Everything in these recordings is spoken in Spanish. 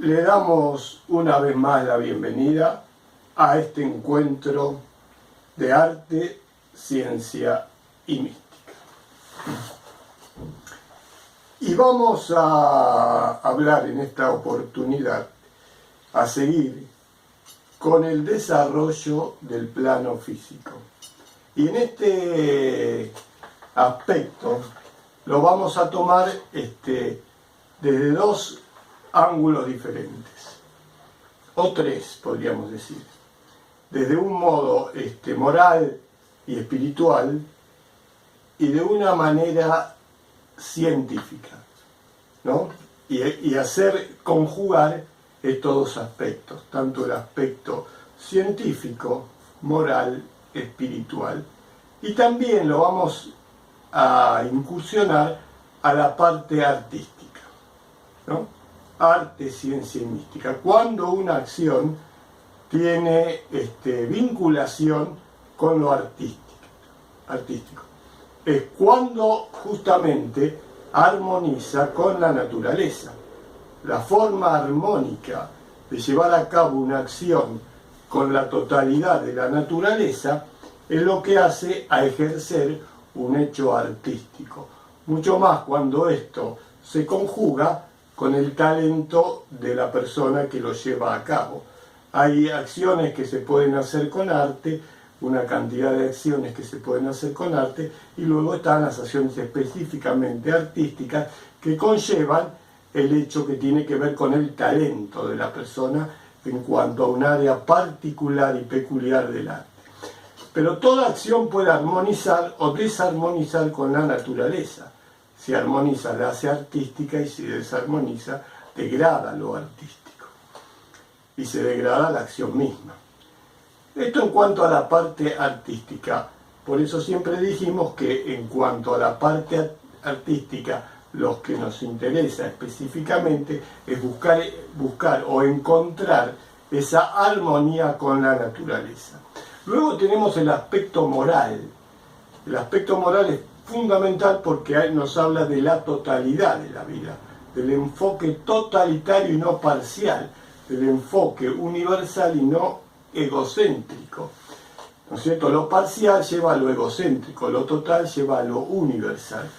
Le damos una vez más la bienvenida a este encuentro de arte, ciencia y mística. Y vamos a hablar en esta oportunidad, a seguir con el desarrollo del plano físico. Y en este aspecto lo vamos a tomar desde dos ángulos diferentes, o tres podríamos decir, desde un modo moral y espiritual y de una manera científica, ¿no? Y hacer conjugar estos dos aspectos, tanto el aspecto científico, moral, espiritual, y también lo vamos a incursionar a la parte artística, ¿no? Arte, ciencia y mística. Cuando una acción tiene vinculación con lo artístico. Es cuando justamente armoniza con la naturaleza. La forma armónica de llevar a cabo una acción con la totalidad de la naturaleza es lo que hace a ejercer un hecho artístico. Mucho más cuando esto se conjuga con el talento de la persona que lo lleva a cabo. Hay acciones que se pueden hacer con arte, una cantidad de acciones que se pueden hacer con arte, y luego están las acciones específicamente artísticas que conllevan el hecho que tiene que ver con el talento de la persona en cuanto a un área particular y peculiar del arte. Pero toda acción puede armonizar o desarmonizar con la naturaleza. Si armoniza, la hace artística, y si desarmoniza, degrada lo artístico. Y se degrada la acción misma. Esto en cuanto a la parte artística. Por eso siempre dijimos que en cuanto a la parte artística, lo que nos interesa específicamente es buscar o encontrar esa armonía con la naturaleza. Luego tenemos el aspecto moral. El aspecto moral es fundamental porque nos habla de la totalidad de la vida, del enfoque totalitario y no parcial, del enfoque universal y no egocéntrico. ¿No es cierto? Lo parcial lleva a lo egocéntrico, lo total lleva a lo universal,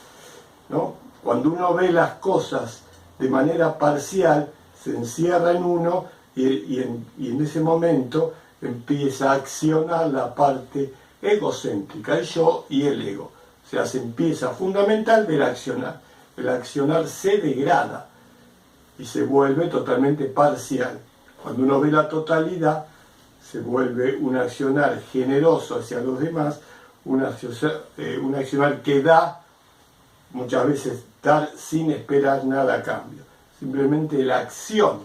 ¿no? Cuando uno ve las cosas de manera parcial, se encierra en uno y en ese momento empieza a accionar la parte egocéntrica, el yo y el ego. O sea, se empieza fundamental del accionar. El accionar se degrada y se vuelve totalmente parcial. Cuando uno ve la totalidad, se vuelve un accionar generoso hacia los demás, un accionar que da, muchas veces dar sin esperar nada a cambio. Simplemente la acción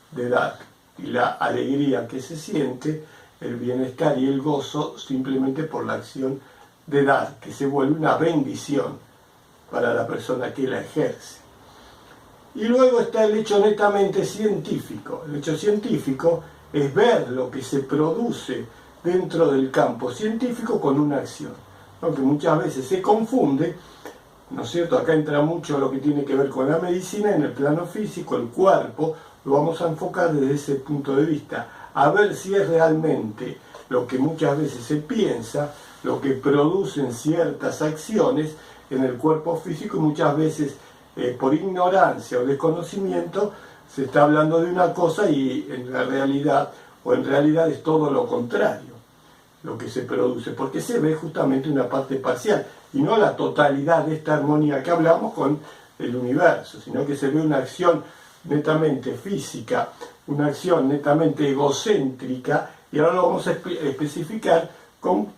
de dar y la alegría que se siente, el bienestar y el gozo, simplemente por la acción de dar, que se vuelve una bendición para la persona que la ejerce. Y luego está el hecho netamente científico. El hecho científico es ver lo que se produce dentro del campo científico con una acción, aunque muchas veces se confunde, ¿no es cierto? Acá entra mucho lo que tiene que ver con la medicina en el plano físico, el cuerpo, lo vamos a enfocar desde ese punto de vista, a ver si es realmente lo que muchas veces se piensa, lo que producen ciertas acciones en el cuerpo físico, y muchas veces por ignorancia o desconocimiento se está hablando de una cosa y en realidad es todo lo contrario lo que se produce, porque se ve justamente una parte parcial y no la totalidad de esta armonía que hablamos con el universo, sino que se ve una acción netamente física, una acción netamente egocéntrica, y ahora lo vamos a especificar con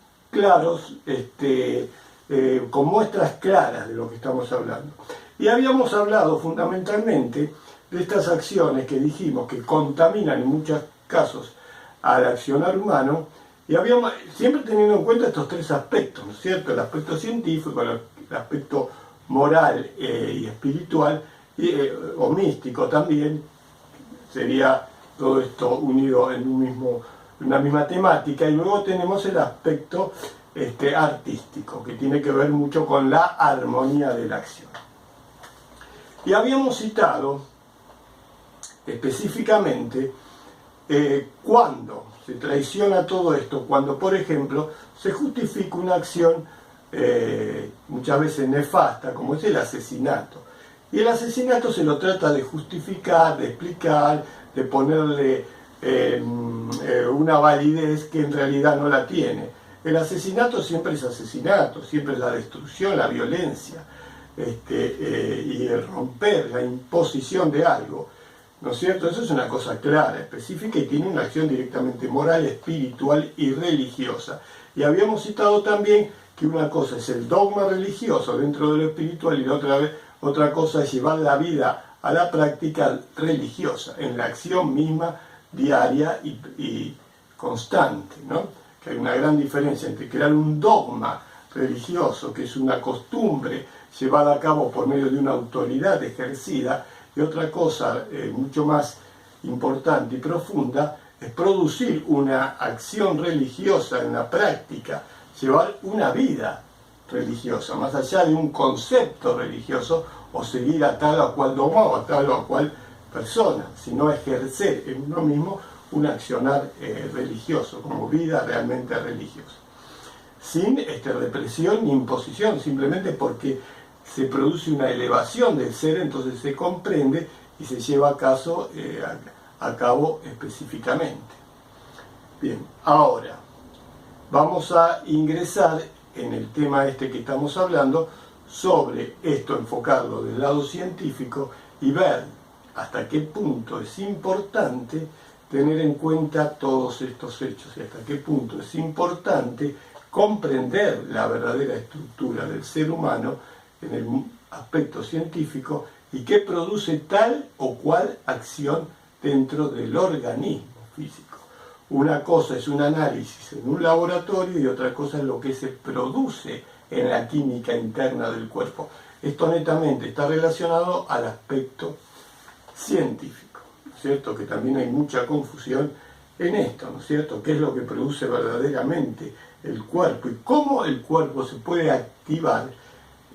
con muestras claras de lo que estamos hablando. Y habíamos hablado fundamentalmente de estas acciones que dijimos que contaminan en muchos casos al accionar humano, y habíamos siempre teniendo en cuenta estos tres aspectos, ¿no es cierto? El aspecto científico, el aspecto moral y espiritual, o místico también, sería todo esto unido en una misma temática. Y luego tenemos el aspecto artístico, que tiene que ver mucho con la armonía de la acción. Y habíamos citado específicamente cuando se traiciona todo esto, cuando por ejemplo se justifica una acción muchas veces nefasta, como es el asesinato. Y el asesinato se lo trata de justificar, de explicar, de ponerle una validez que en realidad no la tiene. El asesinato siempre es asesinato, siempre es la destrucción, la violencia, y el romper, la imposición de algo, ¿no es cierto? Eso es una cosa clara, específica, y tiene una acción directamente moral, espiritual y religiosa. Y habíamos citado también que una cosa es el dogma religioso dentro de lo espiritual y la otra cosa es llevar la vida a la práctica religiosa, en la acción misma diaria y constante, ¿no? Que hay una gran diferencia entre crear un dogma religioso, que es una costumbre llevada a cabo por medio de una autoridad ejercida, y otra cosa mucho más importante y profunda es producir una acción religiosa en la práctica, llevar una vida religiosa, más allá de un concepto religioso o seguir a tal o cual dogma o a tal o cual persona, sino ejercer en uno mismo un accionar religioso, como vida realmente religiosa, sin represión ni imposición, simplemente porque se produce una elevación del ser, entonces se comprende y se lleva a cabo específicamente. Bien, ahora vamos a ingresar en el tema que estamos hablando, sobre esto, enfocarlo del lado científico y ver hasta qué punto es importante tener en cuenta todos estos hechos y hasta qué punto es importante comprender la verdadera estructura del ser humano en el aspecto científico y qué produce tal o cual acción dentro del organismo físico. Una cosa es un análisis en un laboratorio y otra cosa es lo que se produce en la química interna del cuerpo. Esto netamente está relacionado al aspecto científico, ¿no es cierto? Que también hay mucha confusión en esto, ¿no es cierto? ¿Qué es lo que produce verdaderamente el cuerpo y cómo el cuerpo se puede activar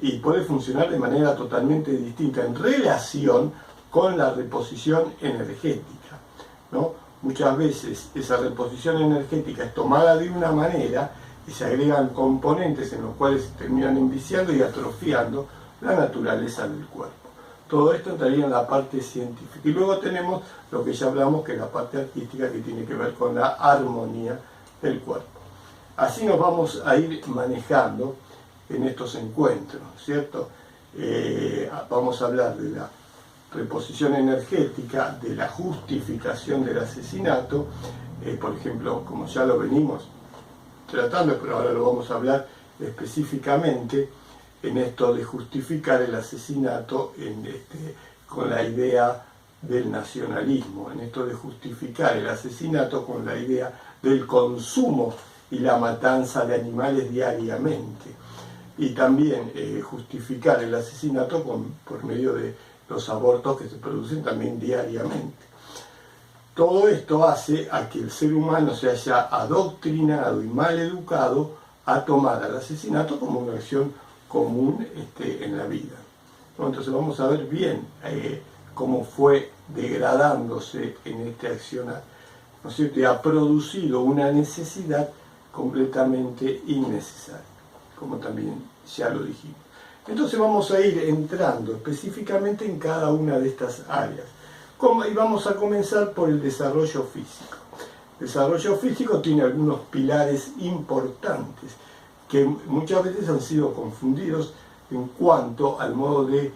y puede funcionar de manera totalmente distinta en relación con la reposición energética, ¿no? Muchas veces esa reposición energética es tomada de una manera y se agregan componentes en los cuales se terminan enviciando y atrofiando la naturaleza del cuerpo. Todo esto entraría en la parte científica. Y luego tenemos lo que ya hablamos, que es la parte artística, que tiene que ver con la armonía del cuerpo. Así nos vamos a ir manejando en estos encuentros, ¿cierto? Vamos a hablar de la reposición energética, de la justificación del asesinato, por ejemplo, como ya lo venimos tratando, pero ahora lo vamos a hablar específicamente en esto de justificar el asesinato con la idea del nacionalismo, en esto de justificar el asesinato con la idea del consumo y la matanza de animales diariamente, y también justificar el asesinato por medio de los abortos que se producen también diariamente. Todo esto hace a que el ser humano se haya adoctrinado y mal educado a tomar al asesinato como una acción común en la vida, ¿no? Entonces vamos a ver bien cómo fue degradándose en este accionar, ¿no es cierto? Y ha producido una necesidad completamente innecesaria, como también ya lo dijimos. Entonces vamos a ir entrando específicamente en cada una de estas áreas. Y vamos a comenzar por el desarrollo físico. El desarrollo físico tiene algunos pilares importantes que muchas veces han sido confundidos en cuanto al modo de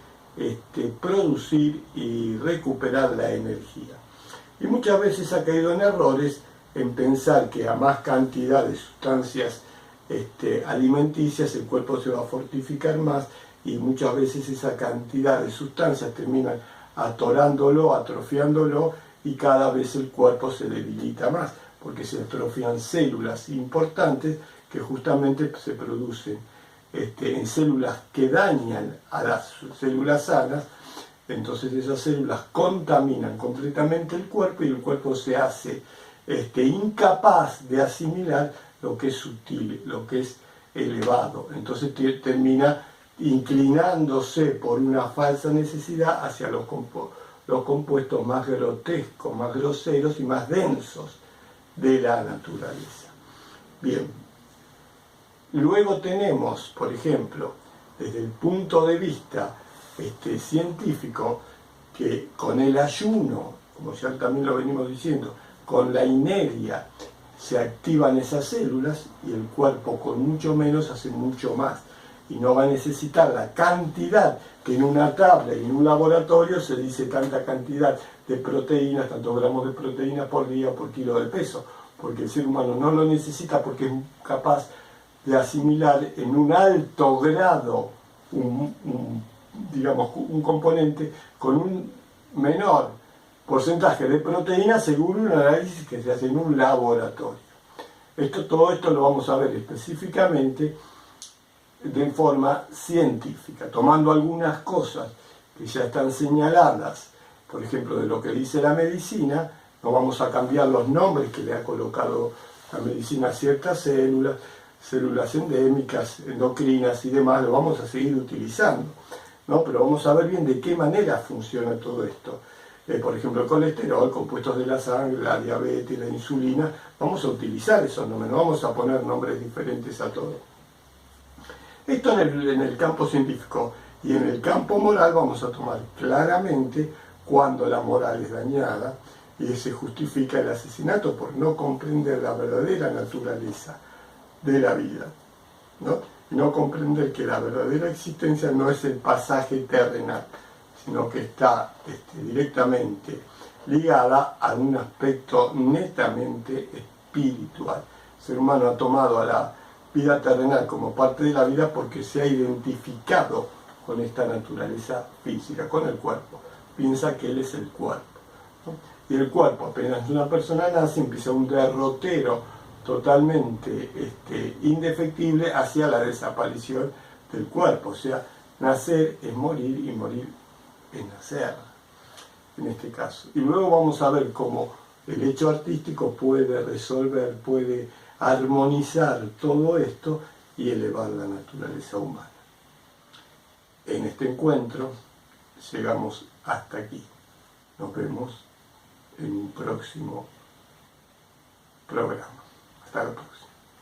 producir y recuperar la energía. Y muchas veces ha caído en errores en pensar que a más cantidad de sustancias alimenticias el cuerpo se va a fortificar más, y muchas veces esa cantidad de sustancias terminan atorándolo, atrofiándolo, y cada vez el cuerpo se debilita más, porque se atrofian células importantes que justamente se producen en células que dañan a las células sanas. Entonces esas células contaminan completamente el cuerpo y el cuerpo se hace incapaz de asimilar lo que es sutil, lo que es elevado. Entonces termina inclinándose por una falsa necesidad hacia lo los compuestos más grotescos, más groseros y más densos de la naturaleza. Bien, luego tenemos, por ejemplo, desde el punto de vista científico, que con el ayuno, como ya también lo venimos diciendo, con la ineria se activan esas células y el cuerpo con mucho menos hace mucho más. Y no va a necesitar la cantidad que en una tabla y en un laboratorio se dice tanta cantidad de proteínas, tantos gramos de proteínas por día o por kilo de peso, porque el ser humano no lo necesita porque es capaz de asimilar en un alto grado un componente con un menor porcentaje de proteínas según un análisis que se hace en un laboratorio. Todo esto lo vamos a ver específicamente de forma científica, tomando algunas cosas que ya están señaladas, por ejemplo, de lo que dice la medicina. No vamos a cambiar los nombres que le ha colocado la medicina a ciertas células endémicas, endocrinas y demás, lo vamos a seguir utilizando, ¿no? Pero vamos a ver bien de qué manera funciona todo esto. Por ejemplo, el colesterol, compuestos de la sangre, la diabetes, la insulina, vamos a utilizar esos nombres, no vamos a poner nombres diferentes a todo. Esto en el campo científico, y en el campo moral vamos a tomar claramente cuando la moral es dañada y se justifica el asesinato por no comprender la verdadera naturaleza de la vida, ¿no? Y no comprender que la verdadera existencia no es el pasaje terrenal, sino que está directamente ligada a un aspecto netamente espiritual. El ser humano ha tomado a la vida terrenal como parte de la vida porque se ha identificado con esta naturaleza física, con el cuerpo. Piensa que él es el cuerpo, ¿no? Y el cuerpo, apenas una persona nace, empieza un derrotero totalmente indefectible hacia la desaparición del cuerpo. O sea, nacer es morir y morir es nacer, en este caso. Y luego vamos a ver cómo el hecho artístico puede resolver, puede armonizar todo esto y elevar la naturaleza humana. En este encuentro llegamos hasta aquí. Nos vemos en un próximo programa. Hasta la próxima.